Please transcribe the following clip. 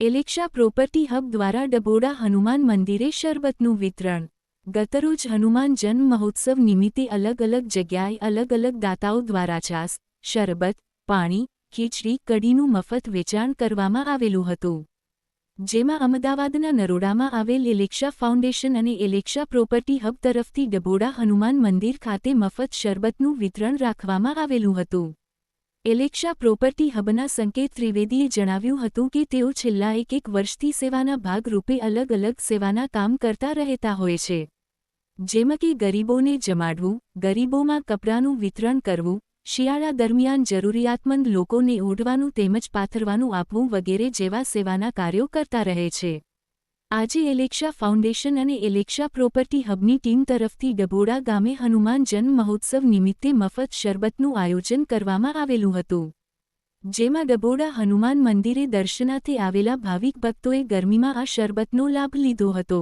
એલેક્શા property hub દ્વારા ડભોડા હનુમાન મંદિરે શરબતનું વિતરણ। ગતરોજ હનુમાન જન્મ મહોત્સવ નિમિત્તે અલગ અલગ જગ્યાએ અલગ અલગ દાતાઓ દ્વારા છાસ, શરબત, પાણી, ખીચડી, કઢીનું મફત વેચાણ કરવામાં આવેલું હતું। જેમાં અમદાવાદના નરોડામાં આવેલ એલેક્શા ફાઉન્ડેશન અને એલેક્શા પ્રોપર્ટી હબ તરફથી ડભોડા હનુમાન મંદિર ખાતે મફત શરબતનું વિતરણ રાખવામાં આવેલું હતું। એલેક્શા પ્રોપર્ટી હબના સંકેત ત્રિવેદીએ જણાવ્યું હતું કે તેઓ છેલ્લા એક વર્ષથી સેવાના ભાગરૂપે અલગ અલગ સેવાના કામ કરતા રહેતા હોય છે, જેમાં કે ગરીબોને જમાડવું, ગરીબોમાં કપડાનું વિતરણ કરવું, શિયાળા દરમિયાન જરૂરિયાતમંદ લોકોને ઓઢવાનું તેમજ પાથરવાનું આપવું વગેરે જેવા સેવાના કાર્યો કરતા રહે છે। આજે એલેક્શા ફાઉન્ડેશન અને એલેક્શા પ્રોપર્ટી હબની ટીમ તરફથી ડભોડા ગામે હનુમાન જન્મ મહોત્સવ નિમિત્તે મફત શરબતનું આયોજન કરવામાં આવેલું હતું, જેમાં ડભોડા હનુમાન મંદિરે દર્શનાર્થે આવેલા ભાવિક ભક્તોએ ગરમીમાં આ શરબતનો લાભ લીધો હતો।